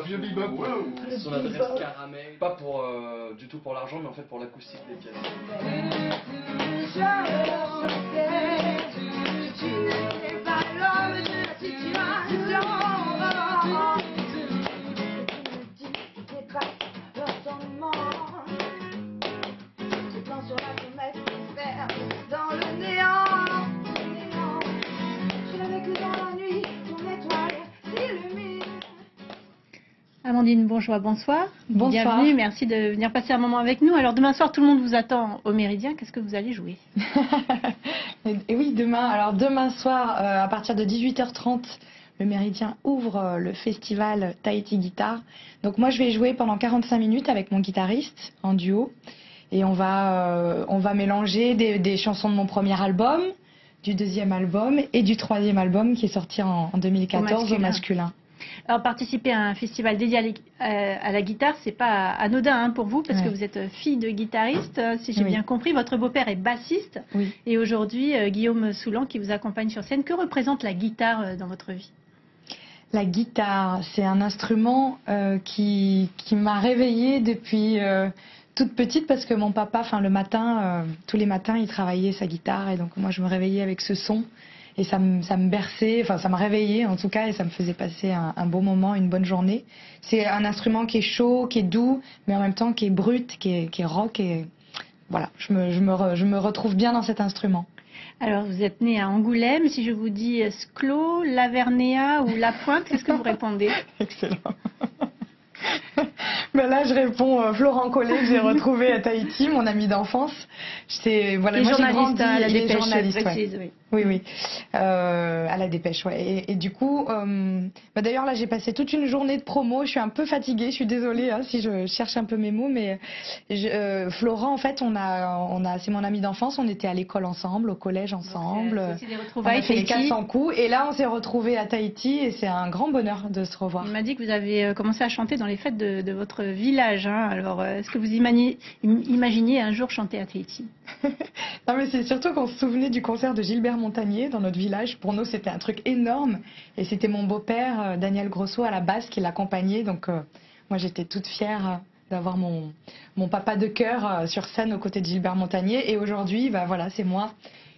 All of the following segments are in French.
vieux bebop. Wow. Son adresse caramel. Pas pour, du tout pour l'argent, mais en fait pour l'acoustique des pianos. Amandine Bourgeois, bonsoir. Bonsoir. Bienvenue, merci de venir passer un moment avec nous. Alors demain soir, tout le monde vous attend au Méridien. Qu'est-ce que vous allez jouer? Et oui, demain soir, à partir de 18h30, le Méridien ouvre le festival Tahiti Guitare. Donc moi, je vais jouer pendant 45 minutes avec mon guitariste en duo. Et on va mélanger des chansons de mon premier album, du deuxième album et du troisième album qui est sorti en 2014 au masculin. Alors participer à un festival dédié à la guitare, c'est pas anodin pour vous, parce que vous êtes fille de guitariste, si j'ai bien compris. Votre beau-père est bassiste. Et aujourd'hui, Guillaume Soulan qui vous accompagne sur scène. Que représente la guitare dans votre vie? La guitare, c'est un instrument qui m'a réveillée depuis toute petite, parce que mon papa, le matin, tous les matins, il travaillait sa guitare, et donc moi je me réveillais avec ce son. Et ça me berçait, ça m'a réveillée en tout cas, et ça me faisait passer un beau moment, une bonne journée. C'est un instrument qui est chaud, qui est doux, mais en même temps qui est brut, qui est rock. Et voilà, je me retrouve bien dans cet instrument. Alors vous êtes né à Angoulême. Si je vous dis Sclo, Lavernéa ou La Pointe, qu'est-ce que vous répondez? Excellent. Ben là, je réponds Florent Collet, que j'ai retrouvé à Tahiti, mon ami d'enfance. Voilà, moi j'ai grandi à la Dépêche, précise, Oui. À la Dépêche, ouais. Et du coup, d'ailleurs là, j'ai passé toute une journée de promo. Je suis un peu fatiguée, je suis désolée si je cherche un peu mes mots, mais Florent, en fait, c'est mon ami d'enfance. On était à l'école ensemble, au collège ensemble. On a fait les 400 coups, et là, on s'est retrouvés à Tahiti, et c'est un grand bonheur de se revoir. Il m'a dit que vous avez commencé à chanter dans les fêtes de votre village. Alors, est-ce que vous imaginiez un jour chanter à Tahiti? Non, mais c'est surtout qu'on se souvenait du concert de Gilbert Montagnier dans notre village. Pour nous, c'était un truc énorme. Et c'était mon beau-père, Daniel Grosso, à la basse, qui l'accompagnait. Donc, moi, j'étais toute fière d'avoir mon papa de cœur sur scène aux côtés de Gilbert Montagnier. Et aujourd'hui, voilà, c'est moi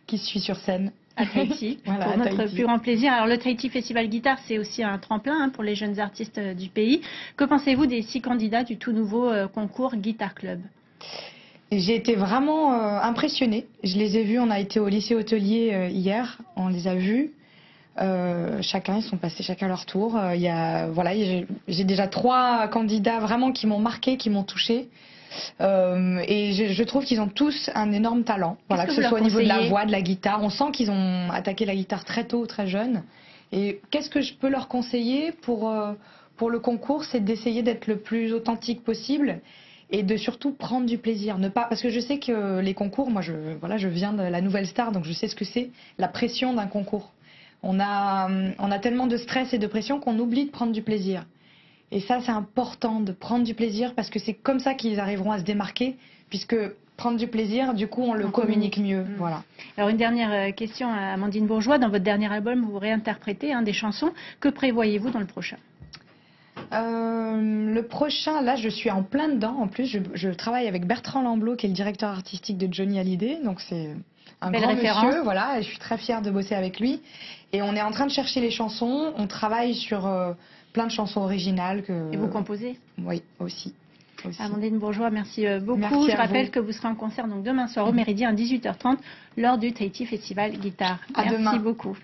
qui suis sur scène. À Tahiti, voilà, pour notre plus grand plaisir. Alors le Tahiti Festival Guitare, c'est aussi un tremplin pour les jeunes artistes du pays. Que pensez-vous des 6 candidats du tout nouveau concours Guitar Club? J'ai été vraiment impressionnée. Je les ai vus, on a été au lycée hôtelier hier, on les a vus. Ils sont passés chacun leur tour. J'ai déjà 3 candidats vraiment qui m'ont marqué, qui m'ont touchée. Et je trouve qu'ils ont tous un énorme talent, que ce soit au niveau de la voix, de la guitare. On sent qu'ils ont attaqué la guitare très tôt, très jeune. Et qu'est-ce que je peux leur conseiller pour le concours? C'est d'essayer d'être le plus authentique possible et de surtout prendre du plaisir. Parce que je sais que les concours, moi je viens de la Nouvelle Star, donc je sais ce que c'est, la pression d'un concours. On a tellement de stress et de pression qu'on oublie de prendre du plaisir. Et ça, c'est important de prendre du plaisir, parce que c'est comme ça qu'ils arriveront à se démarquer, puisque prendre du plaisir, du coup, on le communique mieux. Voilà. Alors, une dernière question à Amandine Bourgeois. Dans votre dernier album, vous réinterprétez des chansons. Que prévoyez-vous dans le prochain? Le prochain, là, je suis en plein dedans. En plus, je travaille avec Bertrand Lamblot, qui est le directeur artistique de Johnny Hallyday. Donc, c'est un grand monsieur. Voilà, et je suis très fière de bosser avec lui. Et on est en train de chercher les chansons. On travaille sur plein de chansons originales. Et vous composez? Oui, aussi. Amandine Bourgeois, merci beaucoup. Merci je rappelle que vous serez en concert donc demain soir au Méridien à 18h30 lors du Tahiti Festival Guitare. Merci beaucoup.